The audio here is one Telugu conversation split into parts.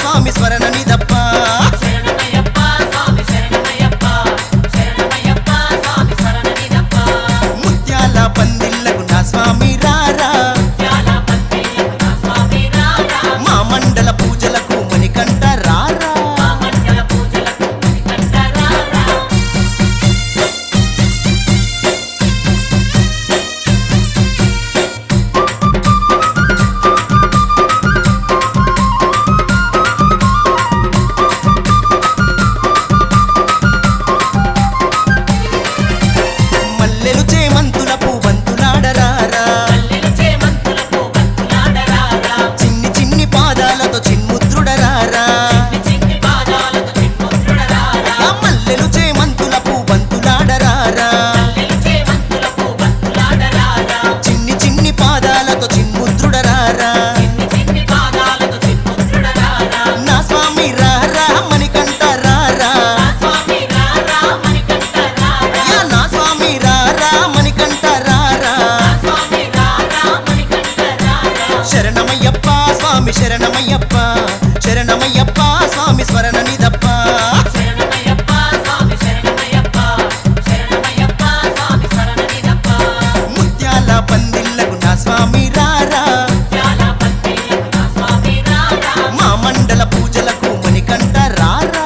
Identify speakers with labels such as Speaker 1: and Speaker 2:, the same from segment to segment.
Speaker 1: స్వామి స్మరణ నిదప్ప ముత్యాల పందిళ్ళకు నా స్వామి రారా మా మండల పూజలకు మణికంఠ రారా శరణమయ్యప్ప శరణమయ్యప్ప స్వామి స్మరణ నిదప్ప ముత్యాల పందిళ్ళకు నా స్వామి రారా మా మండల పూజలకు మణికంఠ రారా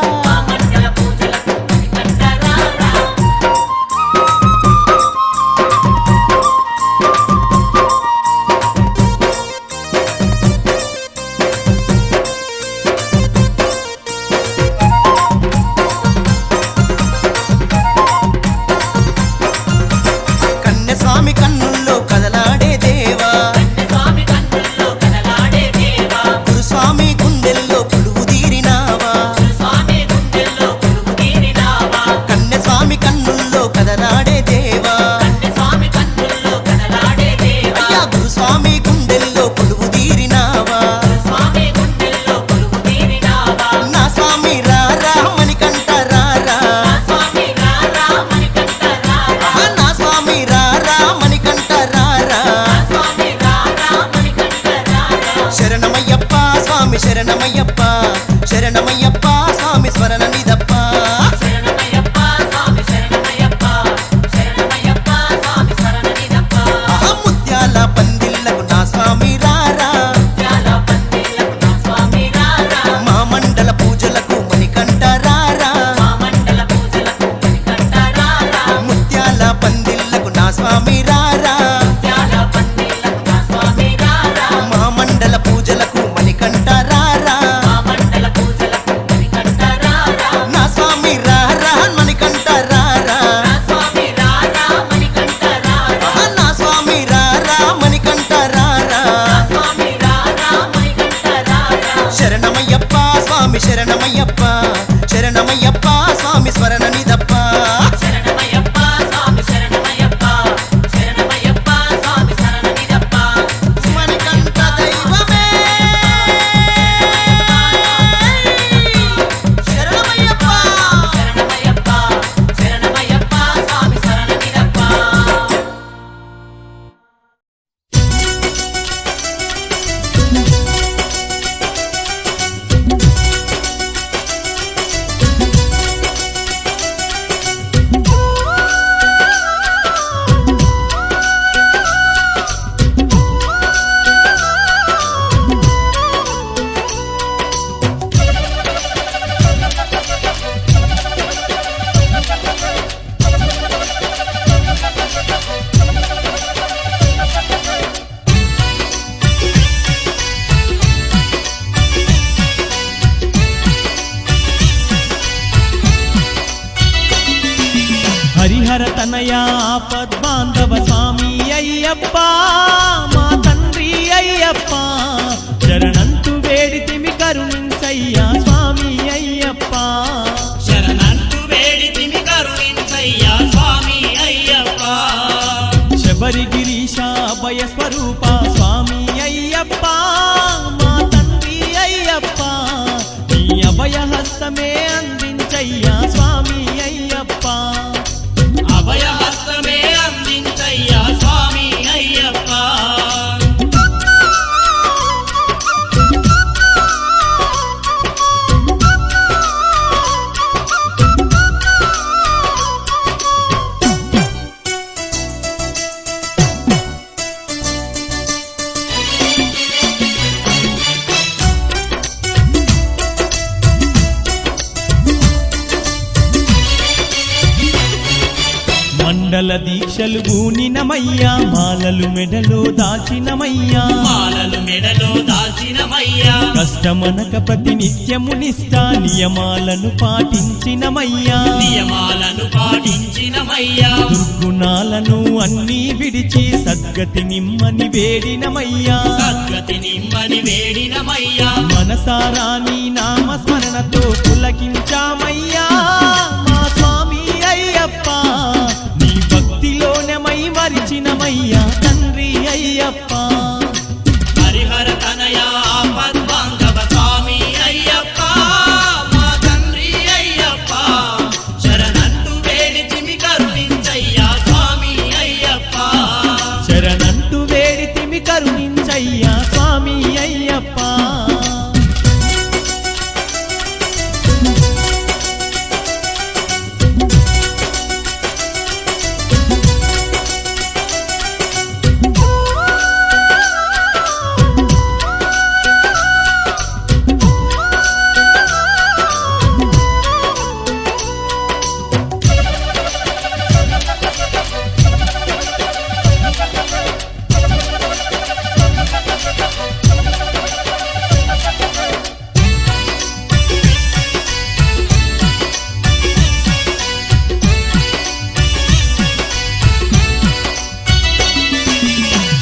Speaker 1: స్వామి కన్నుల్లో కదలాడే దేవా గురుస్వామి గుండెల్లో కొలువు తీరినావా కన్నె స్వామి కన్నుల్లో కదలాడే దేవా అయ్యా గురుస్వామి గుండెల్లో కొలువు తీరినావా నా స్వామి రారా మణికంఠ రారా నా స్వామి రారా మణికంఠ రారా శరణమయ్యప్ప స్వామి శరణమయ్యప్ప శరణమయ్యప్ప స్వామి స్మరణ నిదప్ప ముత్యాల పందిళ్ళకు నా స్వామి రారా మా మండల పూజలకు మణికంఠ రారా ముత్యాల పందిళ్ళకు నా స్వామి రారా మా మండల పూజలకు మణికంఠ రారా నా స్వామి రారా మణికంఠ రారా నా స్వామి రారా మణికంఠ రారా శరణమయ్యప్ప స్వామి శరణమయ్యప్ప శరణమయ్యప్ప స్వామి స్మరణ నిదప్ప మణికంఠ దైవమే శరణమయ్యప్ప
Speaker 2: హరిహర తనయా పద్మాంధవ స్వామి అయ్యప్ప మా తండ్రి అయ్యప్ప శరణంటూ వేడితిమి కరుణించయ్యా స్వామి అయ్యప్ప
Speaker 3: శరణంటూ వేడితిమి కరుణించయ్యా స్వామి అయ్యప్ప
Speaker 2: శబరిగిరీశ అభయ స్వరూప స్వామి అయ్యప్ప మా తండ్రి అయ్యప్ప నీ అభయ హస్తమే అందించయ్యా స్వామి అయ్యప్ప
Speaker 3: అభయహస్తమే అందించయ్యా స్వామి అయ్యప్ప
Speaker 2: మండల దీక్షలు గూనినమయ్యా మాలలు మెడలో దాచినమయ్యా
Speaker 3: మాలలు మెడలో దాల్చినమయ్యా
Speaker 2: కష్టమనక ప్రతినిత్యము నిష్ఠా నియమాలను పాటించినమయ్యా
Speaker 3: నియమాలను పాటించినమయ్యా
Speaker 2: దుర్గుణాలను అన్నీ విడిచి సద్గతి నిమ్మని వేడినమయ్యా
Speaker 3: సద్గతి నిమ్మని వేడినమయ్యా
Speaker 2: మనసారా నీ నామస్మరణతో పులకించామయ్యా మా స్వామి అయ్యప్ప నీ భక్తిలోనే మై మరిచినమయ్యా తండ్రి అయ్యప్ప
Speaker 3: హరిహర తనయా ఆపద్బాంధవ స్వామి అయ్యప్ప మా తండ్రి అయ్యప్ప శరణంటూ వేడితిమి కరుణించయ్యా స్వామి అయ్యప్ప
Speaker 2: శరణంటూ వేడితిమి కరుణించయ్యా స్వామి అయ్యప్ప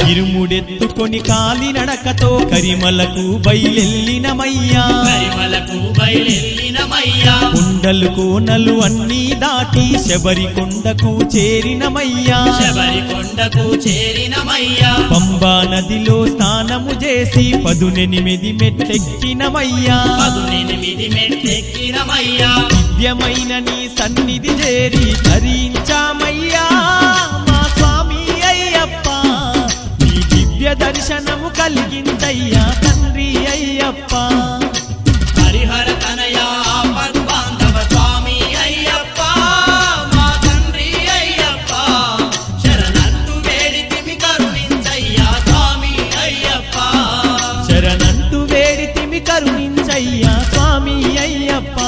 Speaker 2: ఇరుముడెత్తుకొని కాలి నడకతో కరిమలకు బయలెల్లినమయ్యా
Speaker 3: కరిమలకు బయలెల్లినమయ్యా
Speaker 2: కొండలు కోనలు అన్నీ దాటి శబరి కొండకు చేరినమయ్యా
Speaker 3: శబరి కొండకు చేరినమయ్యా
Speaker 2: పంబా నదిలో స్నానము చేసి 18 మెట్టెక్కినమయ్యా
Speaker 3: 18 మెట్టెక్కినమయ్యా
Speaker 2: దివ్యమైన నీ సన్నిధి చేరి ధరించామయ్యా మా స్వామి అయ్యప్ప నీ దివ్య దర్శనము కలిగిందయ్యా తండ్రి అయ్యప్ప
Speaker 3: హరిహర తనయా ఆపద్బాంధవ స్వామి అయ్యప్ప మా తండ్రి అయ్యప్ప శరణంటూ వేడితిమి కరుణించయ్యా స్వామి అయ్యప్ప
Speaker 2: శరణంటూ వేడితిమి కరుణించయ్యా స్వామి అయ్యప్ప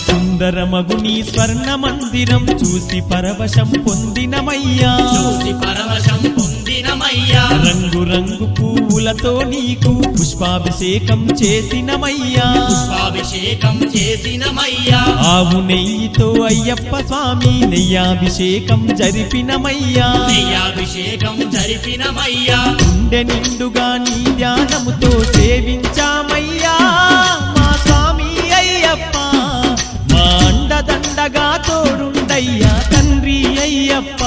Speaker 2: సుందరమగు నీ స్వర్ణ మందిరం చూసి పరవశం పొందినమయ్యా
Speaker 3: చూసి పరవశం పొందినమయ్యా
Speaker 2: రంగు రంగు పువ్వులతో నీకు పుష్పాభిషేకం చేసినమయ్యా
Speaker 3: పుష్పాభిషేకం చేసినమయ్యా
Speaker 2: ఆవు నెయ్యితో అయ్యప్ప స్వామి నెయ్యాభిషేకం జరిపినమయ్యా
Speaker 3: నెయ్యాభిషేకం జరిపినమయ్యా
Speaker 2: గుండె నిండుగా నీ ధ్యానముతో సేవించామయ్యా మా స్వామి అయ్యప్ప మా అండదండగా తోడుండయ్యా తండ్రి అయ్యప్ప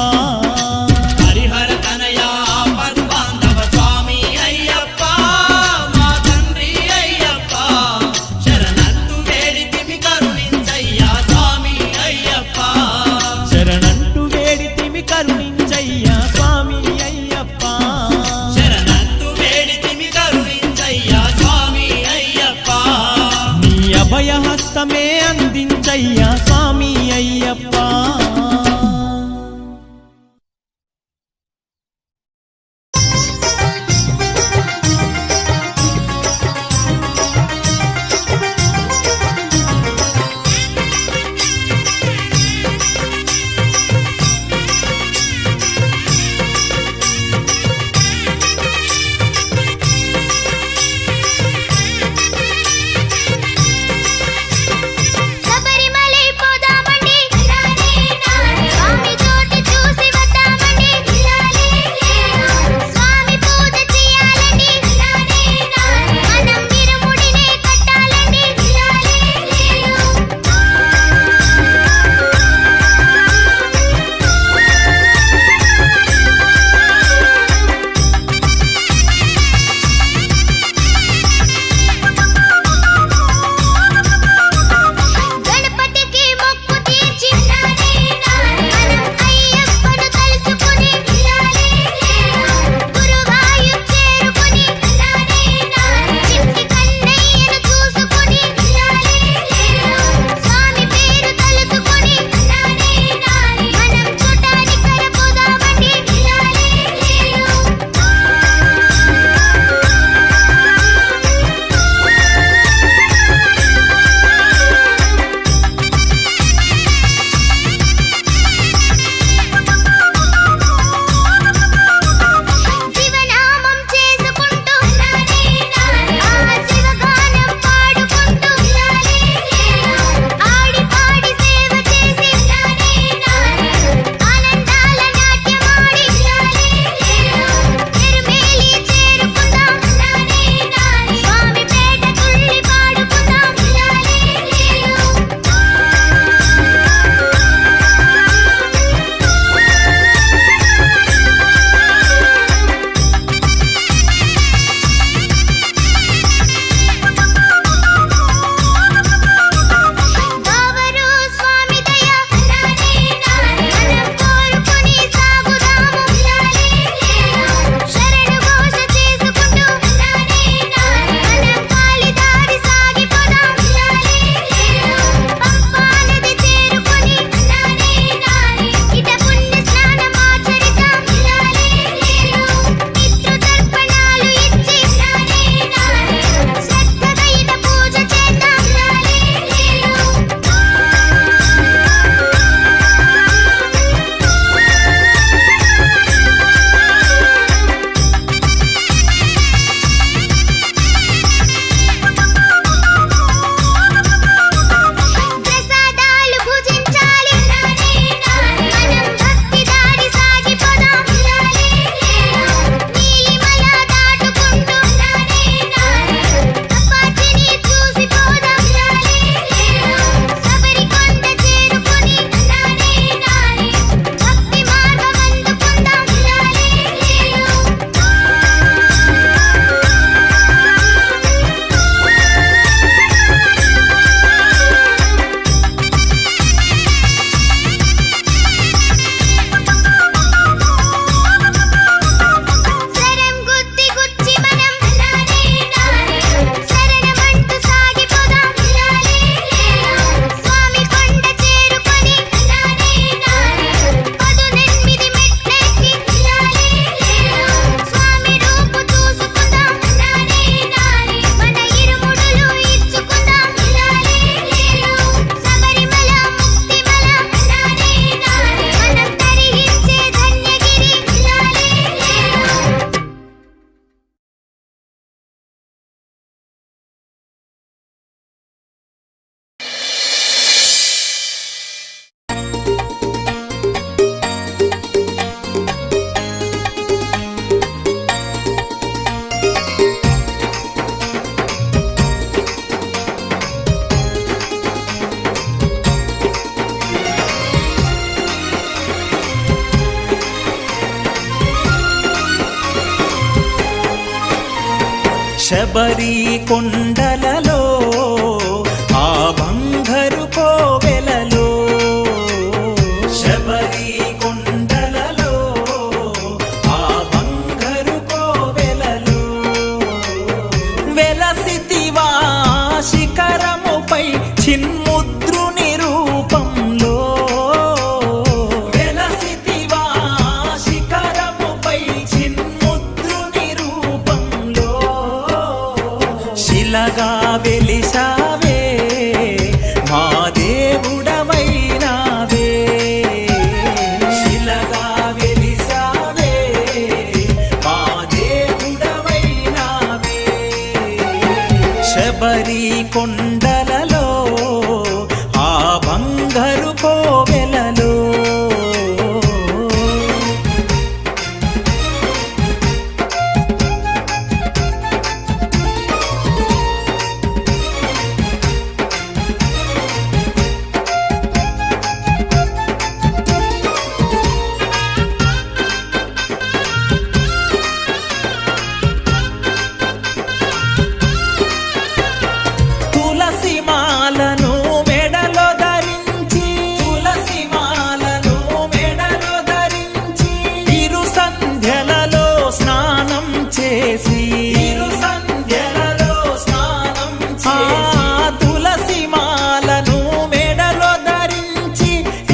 Speaker 3: హరిహర తనయా ఆపద్బాంధవ స్వామి అయ్యప్ప మా తండ్రి అయ్యప్ప శరణంటూ వేడితిమి కరుణించయ్యా స్వామి అయ్యప్ప
Speaker 2: శరణంటూ వేడితిమి కరుణించయ్యా స్వామి అయ్యప్ప
Speaker 3: శరణంటూ వేడితిమి కరుణించయ్యా స్వామి
Speaker 4: శబరి కొండలలో ఆ బంగారు కోవెలలో శబరి కొండలలో ఆ బంగారు కోవెలలో వెలసితివా శిఖరముపై చిన్ముద్రుని రూపంలో వెలసితివా శిఖరముపై చిన్ముద్రుని రూపంలో శిలగా వెలిసావే మా దేవుడవైనావే శిలగా వెలిసావే మా దేవుడవైనావే శబరి కొండలలో ఆ బంగారు కోవెలలో తులసి మాలను మెడలో ధరించి తులసి మాలను మెడలో ధరించి ఇరు సంధ్యలలో స్నానం చేసి ఇరు సంధ్యలలో స్నానం చేసి తులసి మాలను మెడలో ధరించి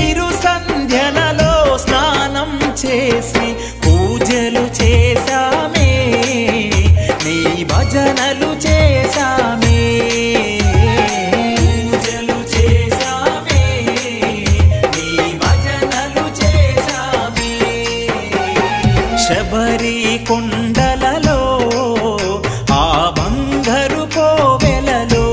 Speaker 4: ఇరు సంధ్యలలో స్నానం చేసి పూజలు చేశామే నీ భజనలు చేశామే పూజలు చేశామే నీ భజనలు చేశామే శబరి కొండలలో ఆ బంగారు కోవెలలో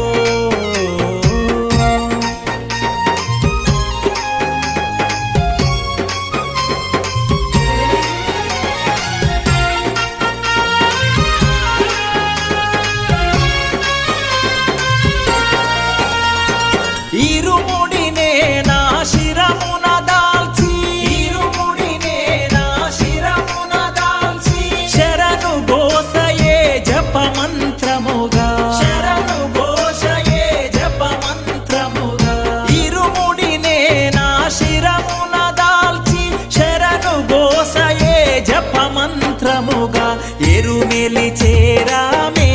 Speaker 4: ఇరుముడినే నా శిరమున దాల్చి ఇరుముడినే నా శిరమున దాల్చి శరణు ఘోషయే జపమంత్రముగా శరణు ఘోషయే జపమంత్రముగా ఇరుముడినే నా శిరమున దాల్చి శరణు ఘోషయే జపమంత్రముగా ఎరుమెలి చేరామే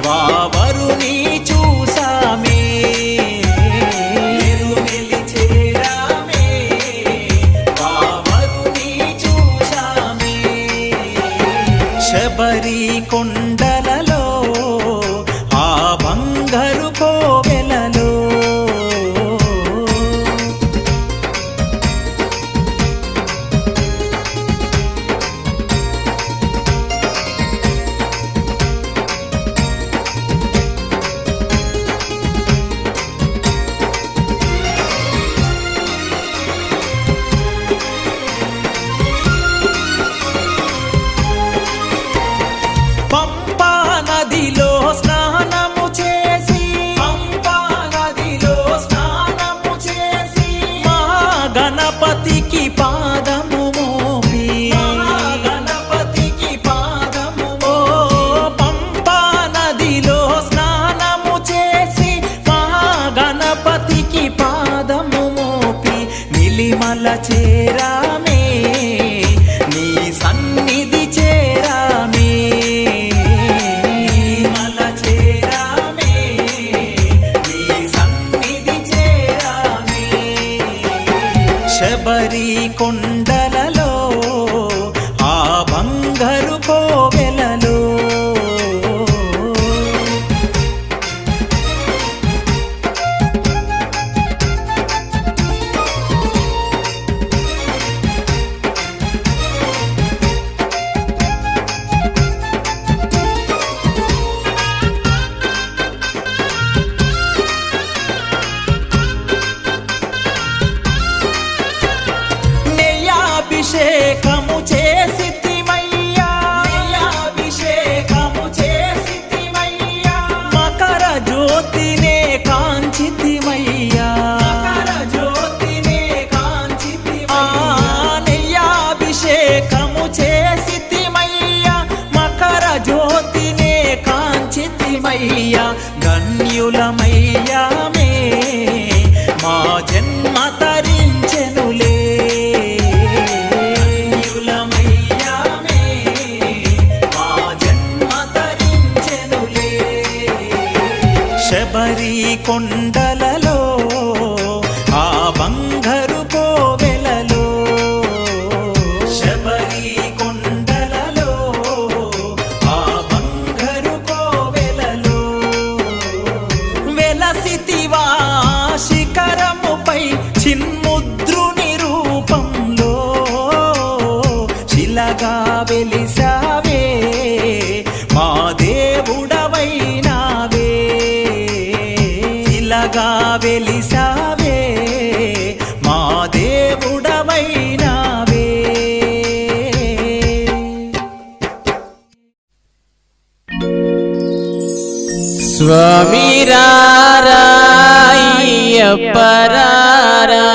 Speaker 4: వావరుని చూసామే ఎరుమెలి చేరామే వావరుని చూసామే శబరి కొండలలో ఆ బంగారు కోవెలలో పంపా నదిలో స్నానము చేసి పంపా నదిలో స్నానము చేసి మా గణపతికి పాదము మోపి గణపతికి పాదము ఓ పంపా నదిలో స్నానము చేసి మా గణపతికి పాదము మోపి నిలిమల చేరామే నీ సన్నిధి చేరామే నిలిమల చేరామే నీ సన్నిధి చేరామే శబరి కొండలలో ఆ బంగారు కోవెలలో చేరామయ్యా గణ్యులమయ్యా మే మా జన్మ తరించెనులే గణ్యులమయ్యా మే మా జన్మ తరించెనులే శబరి కొండలలో ఆ బంగారు కోవెలలో శబరి కొండలలో ఆ బంగారు కోవెలలో వెలసితివా శిఖరముపై చిన్ముద్రుని రూపంలో శిలగా వెలిసావే మా దేవుడవైనావే శిలగా వెలిసావే మా దేవుడవైనావే
Speaker 2: స్వామి రారా అయ్యప్ప రారా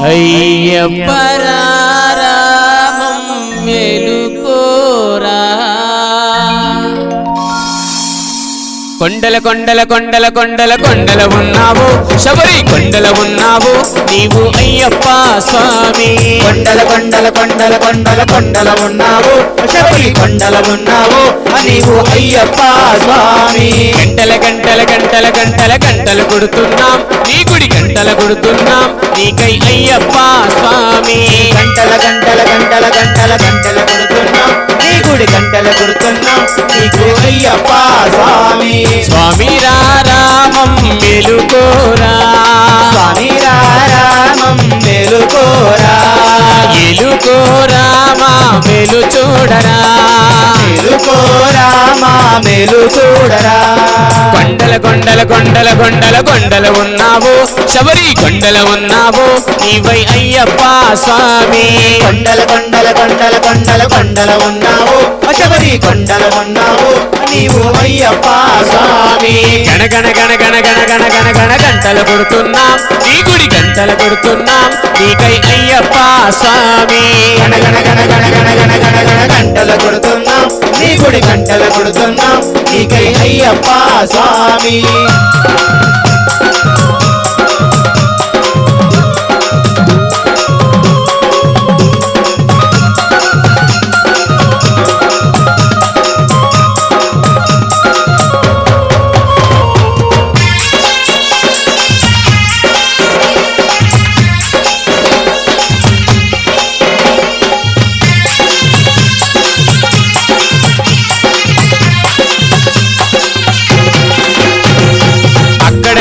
Speaker 2: అయ్యప్ప రారా మమ్మేలుకోరా కొండల కొండల కొండల కొండల కొండల ఉన్నావు శబరి కొండల ఉన్నావు నీవు అయ్యప్ప స్వామి
Speaker 3: కొండల కొండల కొండల కొండల కొండల ఉన్నావు శబరి కొండల ఉన్నావు నీవు అయ్యప్ప స్వామి
Speaker 2: గంటల గంటల గంటల గంటల గంటలు కొడుతున్నాం నీ గుడి గంటల కొడుతున్నాం నీకై అయ్యప్ప స్వామి
Speaker 3: గంటల గంటల గంటల గంటల గంటల కొడుతున్నాం నీ గుడి గంటల కొడుతున్నాం నీకు అయ్యప్ప స్వామి
Speaker 2: స్వామి రామం మెలుకోరా
Speaker 3: స్వామి రామం మేలుకోరా
Speaker 2: ఎలుకోరా మా మెలు చూడరా
Speaker 3: మేలుకోరా మా మేలు చూడరా
Speaker 2: కొండల కొండల కొండల కొండల కొండల ఉన్నావు శబరి కొండల ఉన్నావు నీవై అయ్యప్ప స్వామి
Speaker 3: కొండల కొండల కొండల కొండల కొండల ఉన్నావు శబరి కొండల ఉన్నావు నీవు అయ్యప్ప స్వామి
Speaker 2: గణగణ గణ గణ గణ గణ గణ గణ గంటలు కొడుతున్నాం నీ గుడి గంటలు కొడుతున్నాం నీకై అయ్యప్ప స్వామి
Speaker 3: గణగణ గణ గణ గణ గణ గణ గణ గంటలు కొడుతున్నాం నీ గుడి గంటలు కొడుతున్నాం నీకై అయ్యప్ప స్వామి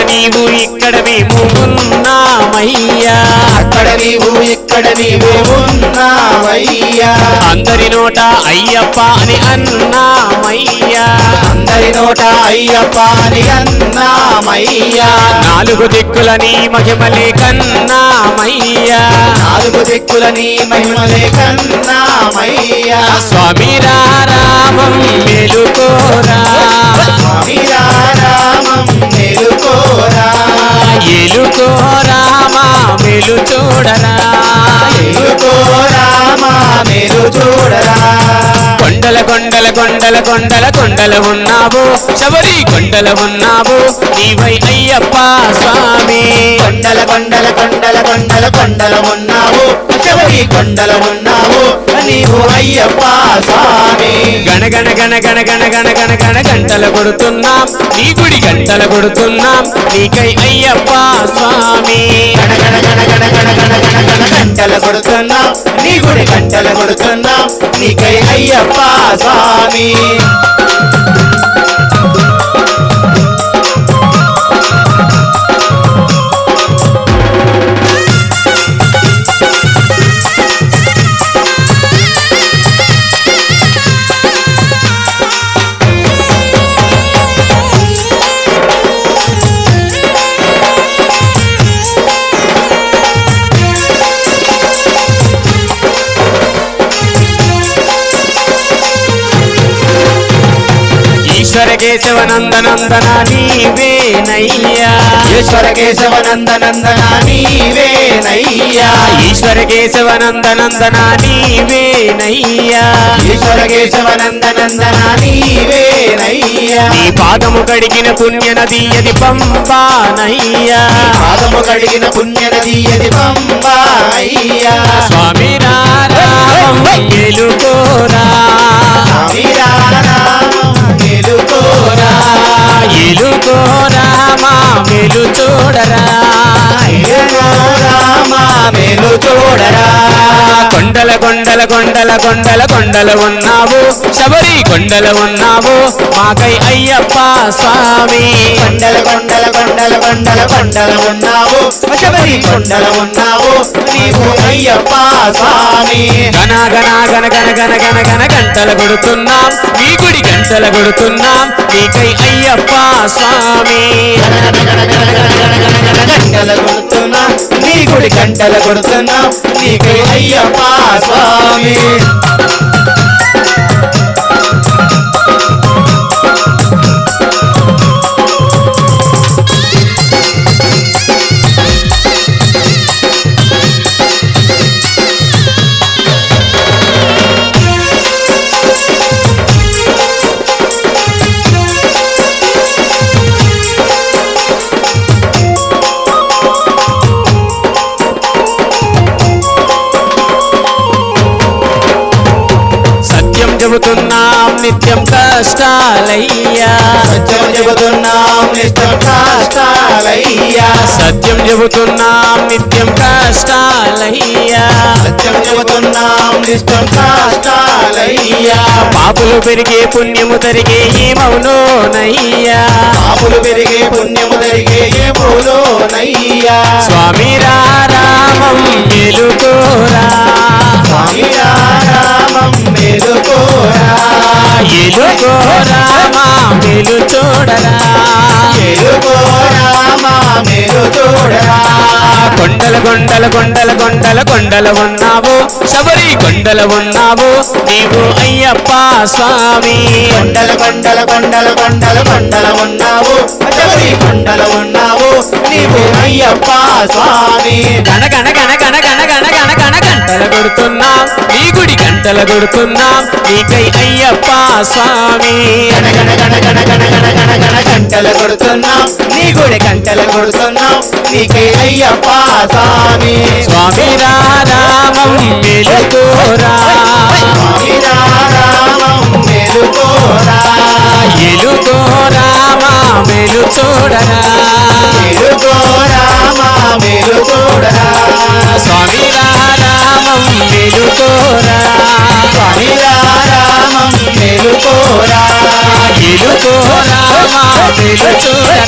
Speaker 2: నీవు ఇక్కడ మేము ఉన్నామయ్యా
Speaker 3: అక్కడ నీవు ఇక్కడ నీవు ఉన్నావయ్యా
Speaker 2: అందరి నోట అయ్యప్ప అని అన్నామయ్యా
Speaker 3: అందరి నోట అయ్యప్ప అని అన్నామయ్యా
Speaker 2: నాలుగు దిక్కుల నీ మహిమలే కన్నామయ్యా
Speaker 3: నాలుగు దిక్కుల నీ మహిమలే కన్నామయ్యా
Speaker 2: స్వామి రామం మెలుకోరా
Speaker 3: స్వామి రామం మేలుకోరా
Speaker 2: ఎలుకోరా మా మెలు చూడరా
Speaker 3: మేలుకోరా మా మేలు చూడరా
Speaker 2: కొండల కొండల కొండల కొండల కొండల ఉన్నావు శబరి కొండల ఉన్నావు నీవై అయ్యప్ప స్వామి
Speaker 3: కొండల కొండల కొండల కొండల కొండల ఉన్నావు శబరి కొండల ఉన్నావు నీవు అయ్యప్ప స్వామి
Speaker 2: గణగణ గణ గణ గణ గణ గణ గణ గంటల కొడుతున్నాం నీ గుడి గంటల కొడుతున్నాం నీకై అయ్యప్ప స్వామి
Speaker 3: గణగణ గణ గణ గణ గణ గణ గణ గంటల కొడుతున్నాం నీ గుడి గంటల కొడుతున్నాం నీకై అయ్యప్ప స్వామి
Speaker 2: ఈశ్వర కేశవ నందనందన నీవేనయ్యా
Speaker 3: ఈశ్వర కేశవ నందనందన నీవేనయ్యా
Speaker 2: ఈశ్వర ఈశ్వర కేశవనందనందన నీవేనయ్యా
Speaker 3: ఈశ్వర కేశవనందనందన నీవేనయ్యా
Speaker 2: నీ పాదము కడిగిన పుణ్య నది అది పంపానయ్యా
Speaker 3: పాదము కడిగిన పుణ్య నది అది పంబా అయ్యా
Speaker 2: స్వామి రామం గెలుకోరా
Speaker 3: మేలుకోరా
Speaker 2: ఎలుకోరా మా వెలు చూడరా
Speaker 3: రామా మేలు చూడరా
Speaker 2: కొండల కొండల కొండల కొండల కొండలు ఉన్నావు శబరి కొండలు ఉన్నావు మాకై అయ్యప్ప స్వామి
Speaker 3: కొండల కొండల కొండల కొండల కొండల ఉన్నావు శబరి కొండల ఉన్నావు నీవు అయ్యప్ప స్వామి
Speaker 2: గన గన గన గన గన గన గన గంటలు కొడుతున్నాం నీ గుడి గంటలు కొడుతున్నాం నీకై అయ్యప్ప స్వామి
Speaker 3: గంటల కొడుతున్నా నీ గుడి గంటల కొడుతున్నా నీకై అయ్యప్ప స్వామి
Speaker 2: చెబుతున్నాం నిత్యం కష్టాలయ్యా
Speaker 3: సత్యం చెబుతున్నాం నిత్యం కష్టాలయ్యా
Speaker 2: సత్యం చెబుతున్నాం నిత్యం కష్టాలయ్యా
Speaker 3: సత్యం చెబుతున్నాం నిత్యం కష్టాలయ్యా
Speaker 2: పాపులు పెరిగే పుణ్యము తరిగే ఏమవునోనయ్యా
Speaker 3: పాపులు పెరిగే పుణ్యము తరిగే ఏమోలోనయ్యా
Speaker 2: స్వామి రామం గెలుకోరా
Speaker 3: స్వామి రామం మేలుకోరా
Speaker 2: ఎలుకోరా మా వెలు చూడరా
Speaker 3: మేలుకోరామా మేలు చూడరా
Speaker 2: కొండల కొండల కొండల కొండల కొండలు ఉన్నావు శబరి కొండలు ఉన్నావు నీవు అయ్యప్ప స్వామి
Speaker 3: కొండల కొండల కొండల కొండల కొండల ఉన్నావు శబరి కొండల ఉన్నావు నీవు అయ్యప్ప స్వామి
Speaker 2: గణ గణ గణ గణ గణ గణ గణ గణ గంటలు కొడుతున్నాం నీ గుడి గంటలు కొడుతున్నాం నీకై అయ్యప్ప స్వామి
Speaker 3: గణ గణ గణ గణ గణ గణ గణ గణ గంటలు కొడుతున్నాం నీ గుడి గంటలు కొడుతున్నాం నీకే అయ్యప్ప స్వామి
Speaker 2: స్వామి రామం మెలుకోరా
Speaker 3: స్వామి రామం మేలుకోరా
Speaker 2: ఎలుకోరా మా వెలు చూడరా
Speaker 3: మేలుకోరామా మేలు చూడరా
Speaker 2: స్వామి రామం మెలుకోరా
Speaker 3: స్వామి రామం మేలుకోరా
Speaker 2: ఎలుకోరా మా వెలు చూడరా